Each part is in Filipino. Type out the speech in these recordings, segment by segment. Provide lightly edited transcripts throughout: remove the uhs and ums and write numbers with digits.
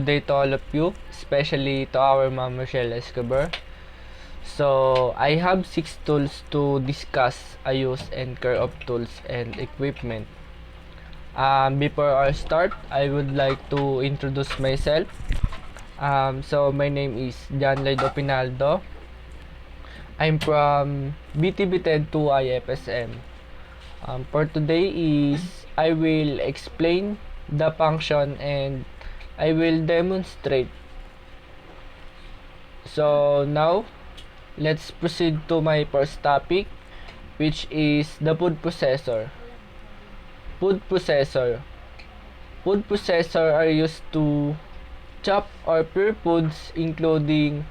good day to all of you, especially to our Ma'am Rochelle Escobar. So, I have 6 tools to discuss a use and care of tools and equipment. Before I start, I would like to introduce myself. So, my name is John Lloyd Pinaldo. I'm from BTB 2 IFSM. For today is I will explain the function and I will demonstrate. So now, let's proceed to my first topic, which is the food processor. Food processor. Food processor are used to chop or prepare foods including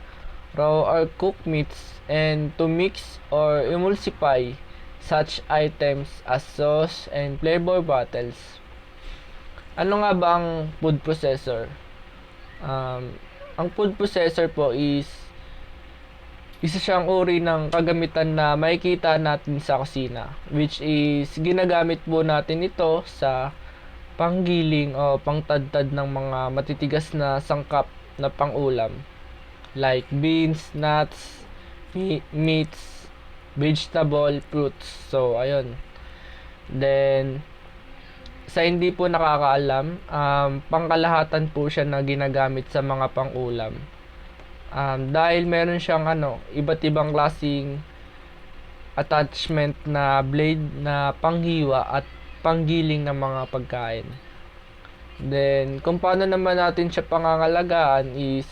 raw or cooked meats and to mix or emulsify such items as sauce and flavor bottles. Ano nga ba ang food processor? Ang food processor po is isa siyang uri ng kagamitan na makikita natin sa kusina, which is ginagamit po natin ito sa panggiling o pangtadtad ng mga matitigas na sangkap na pangulam like beans, nuts, meats, vegetable, fruits. So, ayun. Then, sa hindi po nakakaalam, pangkalahatan po siya na ginagamit sa mga pangulam. Dahil meron siyang iba't ibang klaseng attachment na blade na panghiwa at panggiling ng mga pagkain. Then, kung paano naman natin siya pangangalagaan is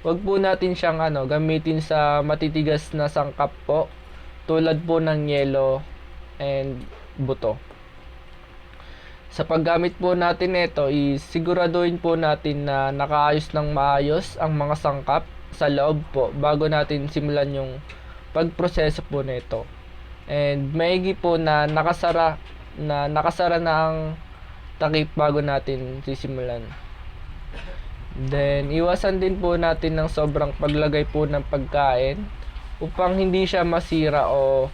wag po natin siyang gamitin sa matitigas na sangkap po tulad po ng yelo and buto. Sa paggamit po natin nito is siguraduhin po natin na nakaayos ng maayos ang mga sangkap sa loob po bago natin simulan yung pagproseso po nito. And maigi po na nakasara na ang takip bago natin sisimulan. Then, iwasan din po natin ng sobrang paglagay po ng pagkain upang hindi siya masira o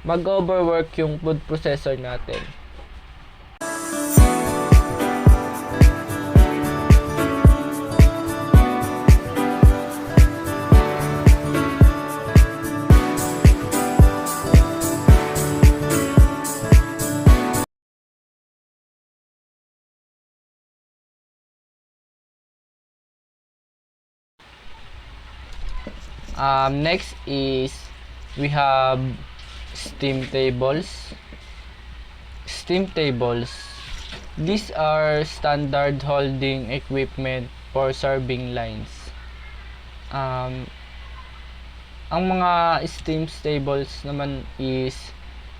mag-overwork yung food processor natin. Next is we have steam tables. Steam tables. These are standard holding equipment for serving lines. Ang mga steam tables naman is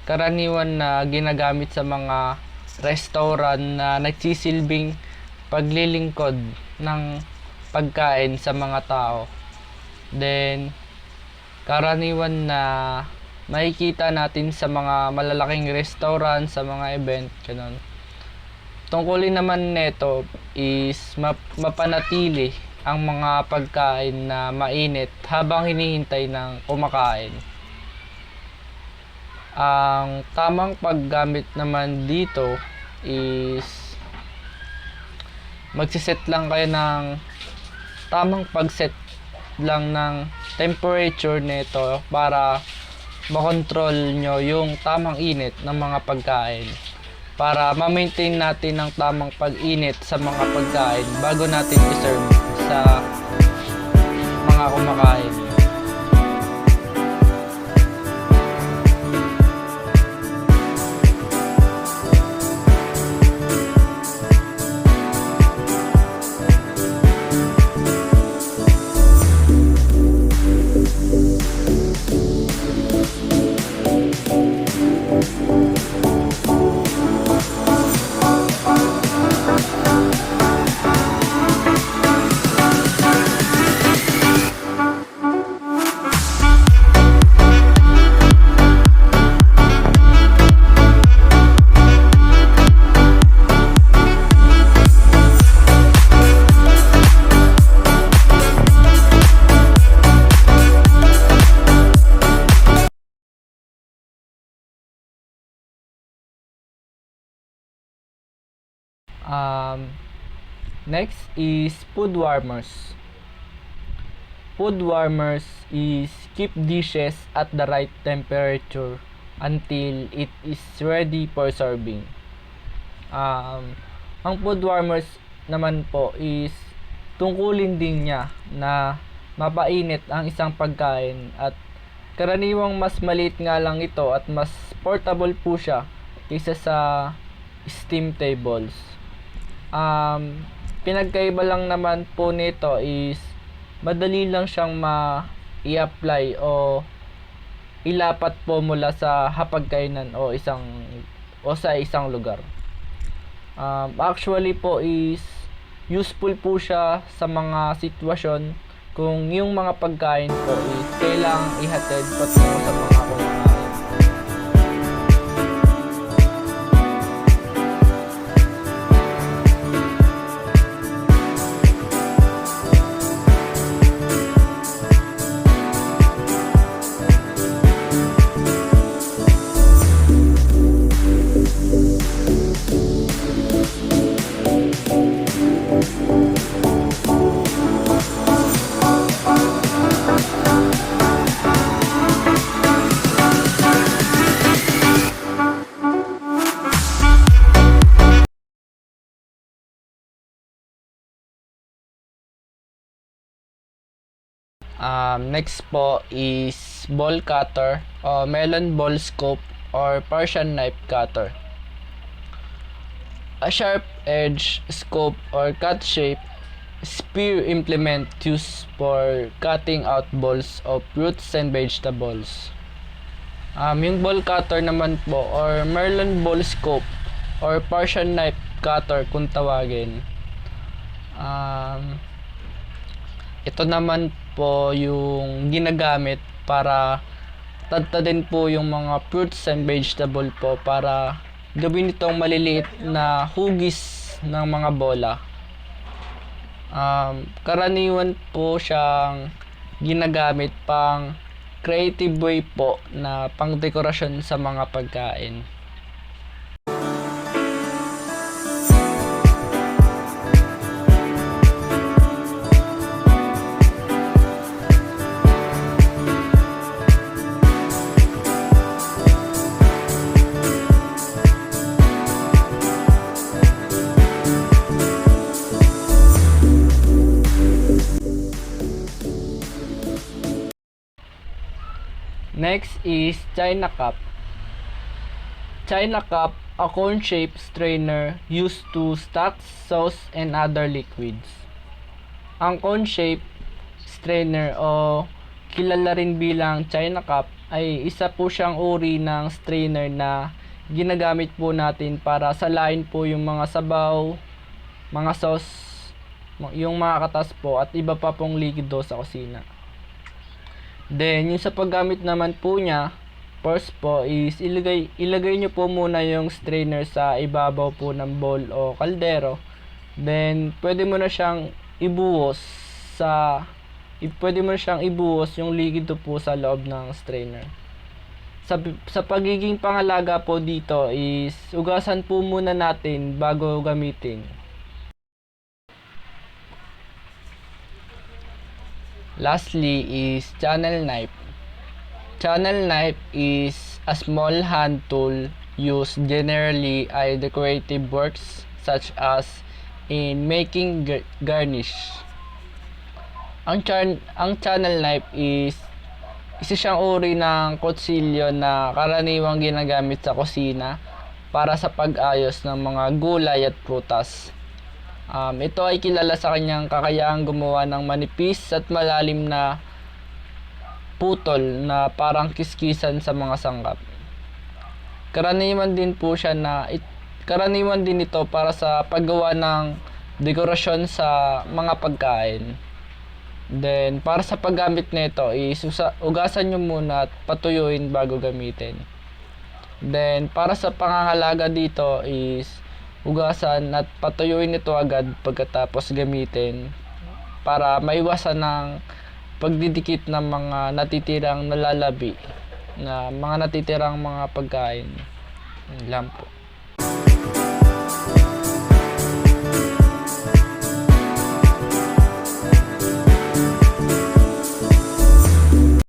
karaniwan na ginagamit sa mga restaurant na nagsisilbing paglilingkod ng pagkain sa mga tao. Then, karaniwan na makikita natin sa mga malalaking restaurant, sa mga event, ganun. Tungkulin naman nito is mapanatili ang mga pagkain na mainit habang hinihintay ng kumakain. Ang tamang paggamit naman dito is magsiset lang kayo ng tamang pagset lang ng temperature nito para makontrol nyo yung tamang init ng mga pagkain para ma-maintain natin ang tamang pag-init sa mga pagkain bago natin i-serve sa mga kumakain. Next is food warmers. Food warmers is keep dishes at the right temperature until it is ready for serving. Ang food warmers naman po is tungkulin din niya na mapainit ang isang pagkain at karaniwang mas maliit nga lang ito at mas portable po siya kaysa sa steam tables. Pinagkaiba lang naman po nito is madali lang siyang i-apply o ilapat po mula sa hapagkainan o sa isang lugar. Actually po is useful po siya sa mga sitwasyon kung yung mga pagkain po is kailangang ihatid patungo sa mga kumakain. Next po is ball cutter o melon ball scope or Persian knife cutter. A sharp edge scope or cut shape spear implement used for cutting out balls of fruits and vegetables. Yung ball cutter naman po or melon ball scope or Persian knife cutter kung tawagin. Ito naman po yung ginagamit para tadtadin po yung mga fruits and vegetable po para gawin itong maliliit na hugis ng mga bola. Karaniwan po siyang ginagamit pang creative way po na pang dekorasyon sa mga pagkain. Next is China cup. China cup, a cone-shaped strainer used to stock sauce and other liquids. Ang cone-shaped strainer o kilala rin bilang China cup ay isa po siyang uri ng strainer na ginagamit po natin para salain po yung mga sabaw, mga sauce, yung mga katas po at iba pa pong likido sa kusina. Then, yung sa paggamit naman po niya, first po is ilagay nyo po muna yung strainer sa ibabaw po ng bowl o kaldero. Then, pwede mo na siyang ibuhos yung likido po sa loob ng strainer. Sa pagiging pangalaga po dito is ugasan po muna natin bago gamitin. Lastly is channel knife. Channel knife is a small hand tool used generally in decorative works such as in making garnish. Ang channel knife is isa siyang uri ng kutsilyo na karaniwang ginagamit sa kusina para sa pag-ayos ng mga gulay at prutas. Ito ay kilala sa kanyang kakayahang gumawa ng manipis at malalim na putol na parang kiskisan sa mga sangkap. Karaniwan din ito para sa paggawa ng dekorasyon sa mga pagkain. Then, para sa paggamit nito, ugasan nyo muna at patuyuin bago gamitin. Then, para sa pangangalaga dito is ugasan at patuyuin ito agad pagkatapos gamitin para maiwasan ng pagdidikit ng mga natitirang nalalabi na mga natitirang mga pagkain. Yun lang po.